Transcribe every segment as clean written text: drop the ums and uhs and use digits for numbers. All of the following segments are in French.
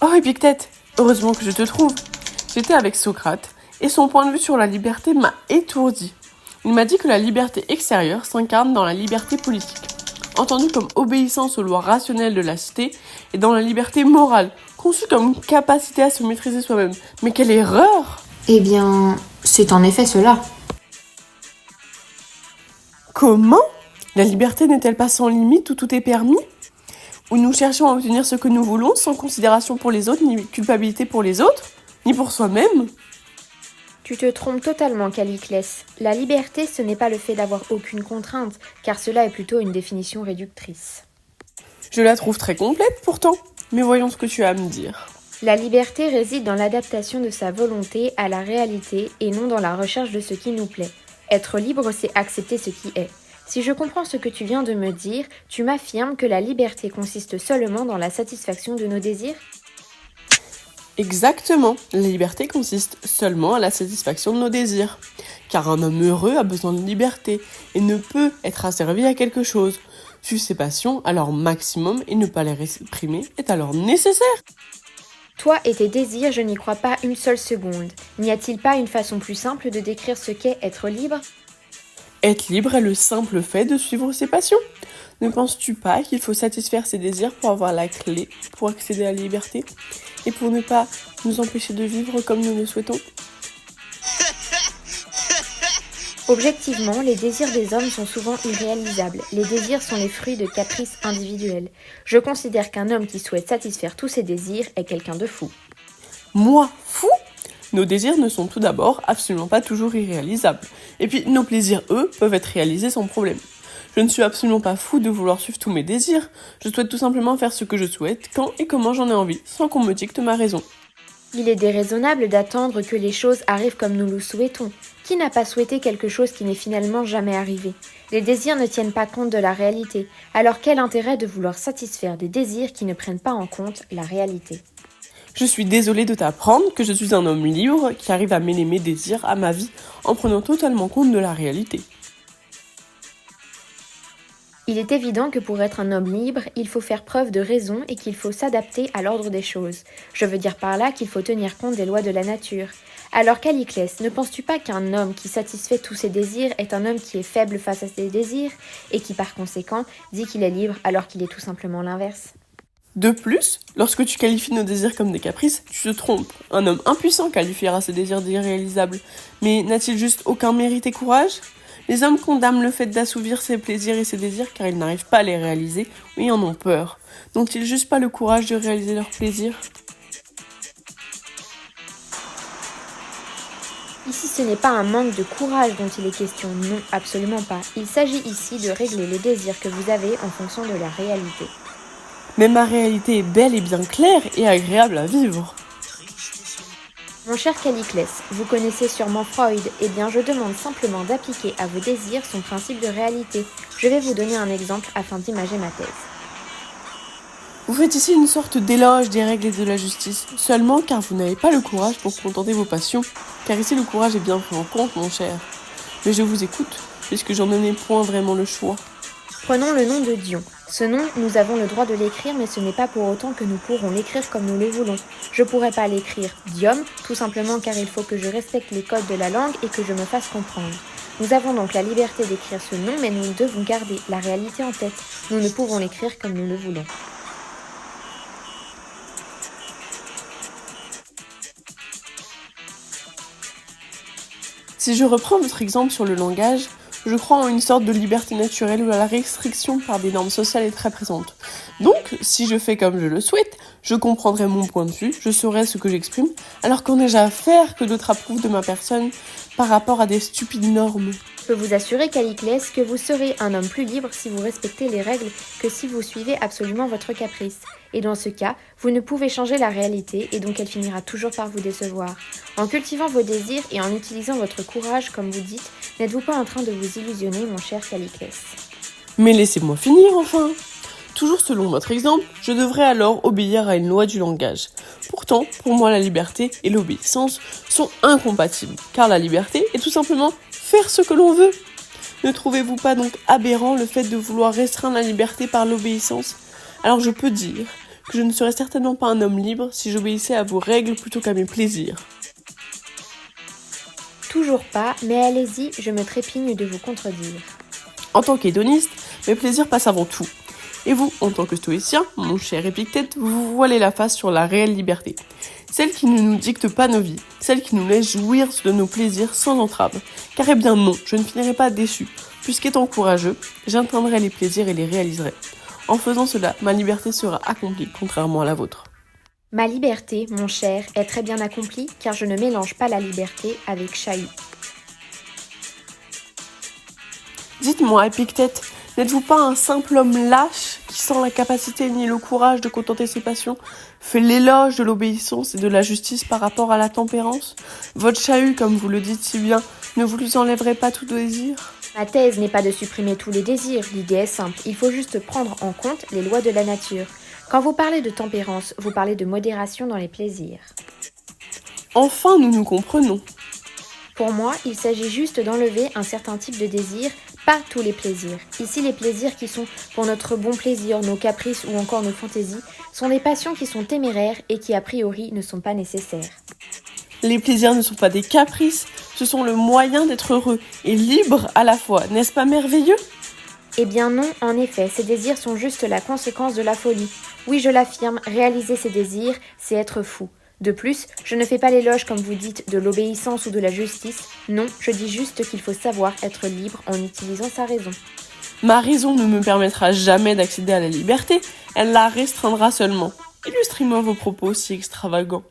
Oh Épictète, heureusement que je te trouve. J'étais avec Socrate et son point de vue sur la liberté m'a étourdi. Il m'a dit que la liberté extérieure s'incarne dans la liberté politique, entendue comme obéissance aux lois rationnelles de la cité, et dans la liberté morale, conçue comme capacité à se maîtriser soi-même. Mais quelle erreur! Eh bien, c'est en effet cela. Comment? La liberté n'est-elle pas sans limite où tout est permis? Où nous cherchons à obtenir ce que nous voulons sans considération pour les autres, ni culpabilité pour les autres, ni pour soi-même? Tu te trompes totalement, Caliclès. La liberté, ce n'est pas le fait d'avoir aucune contrainte, car cela est plutôt une définition réductrice. Je la trouve très complète pourtant, mais voyons ce que tu as à me dire. La liberté réside dans l'adaptation de sa volonté à la réalité et non dans la recherche de ce qui nous plaît. Être libre, c'est accepter ce qui est. Si je comprends ce que tu viens de me dire, tu m'affirmes que la liberté consiste seulement dans la satisfaction de nos désirs ? Exactement, la liberté consiste seulement à la satisfaction de nos désirs. Car un homme heureux a besoin de liberté et ne peut être asservi à quelque chose. Suivre ses passions à leur maximum et ne pas les réprimer est alors nécessaire. Toi et tes désirs, je n'y crois pas une seule seconde. N'y a-t-il pas une façon plus simple de décrire ce qu'est être libre ? Être libre est le simple fait de suivre ses passions. Ne penses-tu pas qu'il faut satisfaire ses désirs pour avoir la clé pour accéder à la liberté et pour ne pas nous empêcher de vivre comme nous le souhaitons ? Objectivement, les désirs des hommes sont souvent irréalisables. Les désirs sont les fruits de caprices individuels. Je considère qu'un homme qui souhaite satisfaire tous ses désirs est quelqu'un de fou. Moi, fou ? Nos désirs ne sont tout d'abord absolument pas toujours irréalisables. Et puis, nos plaisirs, eux, peuvent être réalisés sans problème. Je ne suis absolument pas fou de vouloir suivre tous mes désirs. Je souhaite tout simplement faire ce que je souhaite, quand et comment j'en ai envie, sans qu'on me dicte ma raison. Il est déraisonnable d'attendre que les choses arrivent comme nous le souhaitons. Qui n'a pas souhaité quelque chose qui n'est finalement jamais arrivé ? Les désirs ne tiennent pas compte de la réalité. Alors quel intérêt de vouloir satisfaire des désirs qui ne prennent pas en compte la réalité ? Je suis désolée de t'apprendre que je suis un homme libre qui arrive à mêler mes désirs à ma vie en prenant totalement compte de la réalité. Il est évident que pour être un homme libre, il faut faire preuve de raison et qu'il faut s'adapter à l'ordre des choses. Je veux dire par là qu'il faut tenir compte des lois de la nature. Alors Caliclès, ne penses-tu pas qu'un homme qui satisfait tous ses désirs est un homme qui est faible face à ses désirs et qui par conséquent dit qu'il est libre alors qu'il est tout simplement l'inverse ? De plus, lorsque tu qualifies nos désirs comme des caprices, tu te trompes. Un homme impuissant qualifiera ses désirs d'irréalisables. Mais n'a-t-il juste aucun mérite et courage ? Les hommes condamnent le fait d'assouvir ses plaisirs et ses désirs car ils n'arrivent pas à les réaliser ou ils en ont peur. N'ont-ils juste pas le courage de réaliser leurs plaisirs ? Ici, ce n'est pas un manque de courage dont il est question, non, absolument pas. Il s'agit ici de régler les désirs que vous avez en fonction de la réalité. Mais ma réalité est belle et bien claire et agréable à vivre. Mon cher Caliclès, vous connaissez sûrement Freud, eh bien je demande simplement d'appliquer à vos désirs son principe de réalité. Je vais vous donner un exemple afin d'imager ma thèse. Vous faites ici une sorte d'éloge des règles et de la justice, seulement car vous n'avez pas le courage pour contenter vos passions, car ici le courage est bien pris en compte, mon cher. Mais je vous écoute, puisque j'en ai point vraiment le choix. Prenons le nom de Dion. Ce nom, nous avons le droit de l'écrire, mais ce n'est pas pour autant que nous pourrons l'écrire comme nous le voulons. Je pourrais pas l'écrire Diom, tout simplement car il faut que je respecte les codes de la langue et que je me fasse comprendre. Nous avons donc la liberté d'écrire ce nom, mais nous devons garder la réalité en tête. Nous ne pouvons l'écrire comme nous le voulons. Si je reprends votre exemple sur le langage, je crois en une sorte de liberté naturelle où la restriction par des normes sociales est très présente. Donc, si je fais comme je le souhaite, je comprendrai mon point de vue, je saurai ce que j'exprime, alors qu'en ai-je à faire que d'autres approuvent de ma personne par rapport à des stupides normes ? Je peux vous assurer, Caliclès, que vous serez un homme plus libre si vous respectez les règles que si vous suivez absolument votre caprice. Et dans ce cas, vous ne pouvez changer la réalité et donc elle finira toujours par vous décevoir. En cultivant vos désirs et en utilisant votre courage, comme vous dites, n'êtes-vous pas en train de vous illusionner, mon cher Caliclès ? Mais laissez-moi finir, enfin ! Toujours selon votre exemple, je devrais alors obéir à une loi du langage. Pourtant, pour moi, la liberté et l'obéissance sont incompatibles, car la liberté est tout simplement faire ce que l'on veut. Ne trouvez-vous pas donc aberrant le fait de vouloir restreindre la liberté par l'obéissance ? Alors je peux dire que je ne serais certainement pas un homme libre si j'obéissais à vos règles plutôt qu'à mes plaisirs. Toujours pas, mais allez-y, je me trépigne de vous contredire. En tant qu'hédoniste, mes plaisirs passent avant tout. Et vous, en tant que stoïcien, mon cher Épictète, vous voilez la face sur la réelle liberté. Celle qui ne nous dicte pas nos vies, celle qui nous laisse jouir de nos plaisirs sans entrave. Car eh bien non, je ne finirai pas déçu, puisqu'étant courageux, j'atteindrai les plaisirs et les réaliserai. En faisant cela, ma liberté sera accomplie, contrairement à la vôtre. Ma liberté, mon cher, est très bien accomplie, car je ne mélange pas la liberté avec chahut. Dites-moi, Épictète, n'êtes-vous pas un simple homme lâche qui sans la capacité ni le courage de contenter ses passions fait l'éloge de l'obéissance et de la justice par rapport à la tempérance? Votre chahut, comme vous le dites si bien, ne vous enlèverait pas tout désir? Ma thèse n'est pas de supprimer tous les désirs, l'idée est simple, il faut juste prendre en compte les lois de la nature. Quand vous parlez de tempérance, vous parlez de modération dans les plaisirs. Enfin, nous nous comprenons. Pour moi, il s'agit juste d'enlever un certain type de désir, pas tous les plaisirs. Ici, les plaisirs qui sont pour notre bon plaisir, nos caprices ou encore nos fantaisies, sont des passions qui sont téméraires et qui a priori ne sont pas nécessaires. Les plaisirs ne sont pas des caprices, ce sont le moyen d'être heureux et libre à la fois. N'est-ce pas merveilleux ? Eh bien non, en effet, ces désirs sont juste la conséquence de la folie. Oui, je l'affirme, réaliser ces désirs, c'est être fou. De plus, je ne fais pas l'éloge, comme vous dites, de l'obéissance ou de la justice. Non, je dis juste qu'il faut savoir être libre en utilisant sa raison. Ma raison ne me permettra jamais d'accéder à la liberté, elle la restreindra seulement. Illustrez-moi vos propos si extravagants.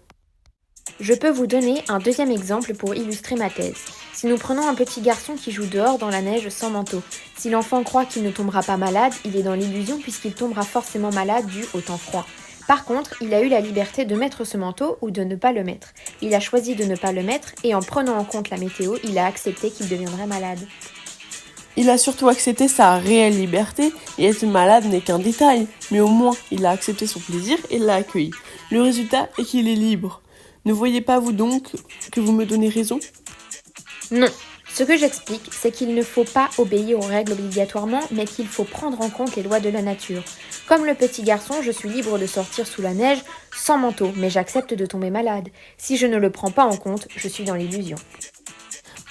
Je peux vous donner un deuxième exemple pour illustrer ma thèse. Si nous prenons un petit garçon qui joue dehors dans la neige sans manteau, si l'enfant croit qu'il ne tombera pas malade, il est dans l'illusion puisqu'il tombera forcément malade dû au temps froid. Par contre, il a eu la liberté de mettre ce manteau ou de ne pas le mettre. Il a choisi de ne pas le mettre et en prenant en compte la météo, il a accepté qu'il deviendrait malade. Il a surtout accepté sa réelle liberté et être malade n'est qu'un détail, mais au moins il a accepté son plaisir et l'a accueilli. Le résultat est qu'il est libre. Ne voyez pas vous donc que vous me donnez raison ? Non. Ce que j'explique, c'est qu'il ne faut pas obéir aux règles obligatoirement, mais qu'il faut prendre en compte les lois de la nature. Comme le petit garçon, je suis libre de sortir sous la neige sans manteau, mais j'accepte de tomber malade. Si je ne le prends pas en compte, je suis dans l'illusion.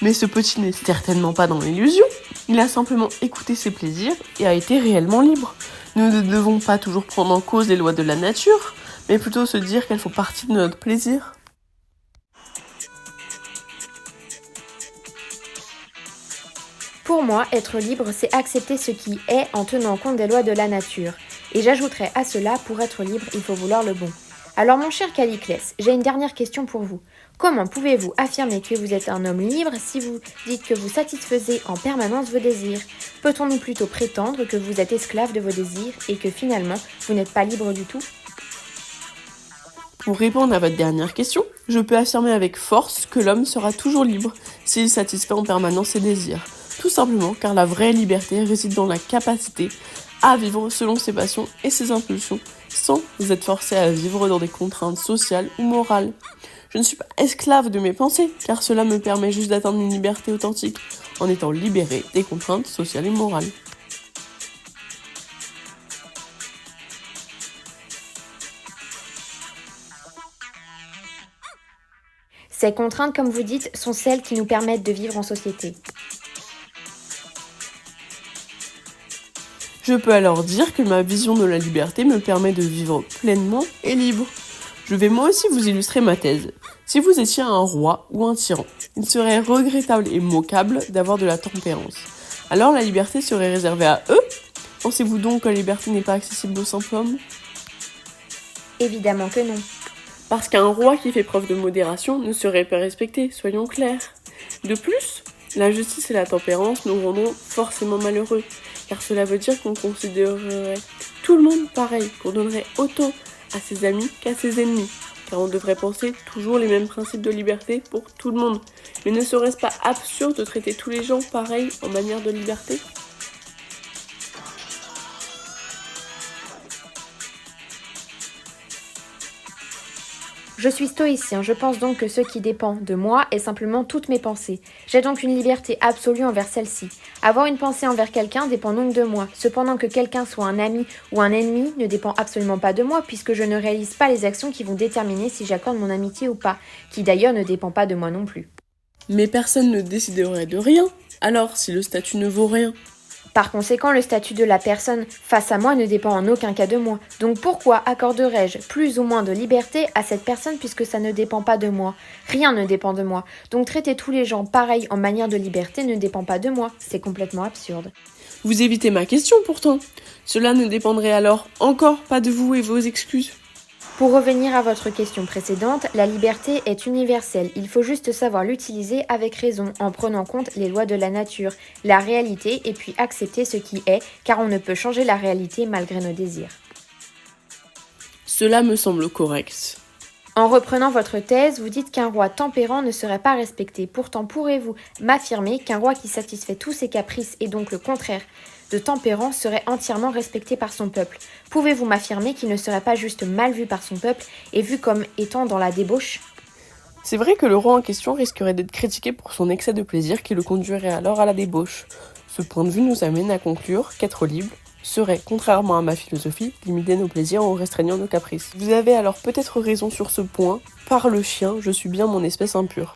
Mais ce petit n'est certainement pas dans l'illusion. Il a simplement écouté ses plaisirs et a été réellement libre. Nous ne devons pas toujours prendre en cause les lois de la nature, mais plutôt se dire qu'elles font partie de notre plaisir. Pour moi, être libre, c'est accepter ce qui est en tenant compte des lois de la nature. Et j'ajouterais à cela, pour être libre, il faut vouloir le bon. Alors mon cher Caliclès, j'ai une dernière question pour vous. Comment pouvez-vous affirmer que vous êtes un homme libre si vous dites que vous satisfaisez en permanence vos désirs ? Peut-on plutôt prétendre que vous êtes esclave de vos désirs et que finalement, vous n'êtes pas libre du tout ? Pour répondre à votre dernière question, je peux affirmer avec force que l'homme sera toujours libre s'il satisfait en permanence ses désirs. Tout simplement car la vraie liberté réside dans la capacité à vivre selon ses passions et ses impulsions, sans être forcé à vivre dans des contraintes sociales ou morales. Je ne suis pas esclave de mes pensées, car cela me permet juste d'atteindre une liberté authentique, en étant libéré des contraintes sociales et morales. Ces contraintes, comme vous dites, sont celles qui nous permettent de vivre en société. Je peux alors dire que ma vision de la liberté me permet de vivre pleinement et libre. Je vais moi aussi vous illustrer ma thèse. Si vous étiez un roi ou un tyran, il serait regrettable et moquable d'avoir de la tempérance. Alors la liberté serait réservée à eux ? Pensez-vous donc que la liberté n'est pas accessible aux simples hommes ? Évidemment que non. Parce qu'un roi qui fait preuve de modération ne serait pas respecté, soyons clairs. De plus, la justice et la tempérance nous rendront forcément malheureux, car cela veut dire qu'on considérerait tout le monde pareil, qu'on donnerait autant à ses amis qu'à ses ennemis, car on devrait penser toujours les mêmes principes de liberté pour tout le monde. Mais ne serait-ce pas absurde de traiter tous les gens pareil en manière de liberté ? Je suis stoïcien, je pense donc que ce qui dépend de moi est simplement toutes mes pensées. J'ai donc une liberté absolue envers celle-ci. Avoir une pensée envers quelqu'un dépend donc de moi. Cependant que quelqu'un soit un ami ou un ennemi ne dépend absolument pas de moi, puisque je ne réalise pas les actions qui vont déterminer si j'accorde mon amitié ou pas, qui d'ailleurs ne dépend pas de moi non plus. Mais personne ne déciderait de rien, alors si le statut ne vaut rien. Par conséquent, le statut de la personne face à moi ne dépend en aucun cas de moi. Donc pourquoi accorderais-je plus ou moins de liberté à cette personne puisque ça ne dépend pas de moi? Rien ne dépend de moi. Donc traiter tous les gens pareil en manière de liberté ne dépend pas de moi. C'est complètement absurde. Vous évitez ma question pourtant. Cela ne dépendrait alors encore pas de vous et vos excuses. Pour revenir à votre question précédente, la liberté est universelle. Il faut juste savoir l'utiliser avec raison, en prenant compte les lois de la nature, la réalité, et puis accepter ce qui est, car on ne peut changer la réalité malgré nos désirs. Cela me semble correct. En reprenant votre thèse, vous dites qu'un roi tempérant ne serait pas respecté. Pourtant, pourrez-vous m'affirmer qu'un roi qui satisfait tous ses caprices et donc le contraire de tempérant serait entièrement respecté par son peuple? Pouvez-vous m'affirmer qu'il ne serait pas juste mal vu par son peuple et vu comme étant dans la débauche? C'est vrai que le roi en question risquerait d'être critiqué pour son excès de plaisir qui le conduirait alors à la débauche. Ce point de vue nous amène à conclure qu'être libre serait, contrairement à ma philosophie, limiter nos plaisirs en restreignant nos caprices. Vous avez alors peut-être raison sur ce point. Par le chien, je suis bien mon espèce impure.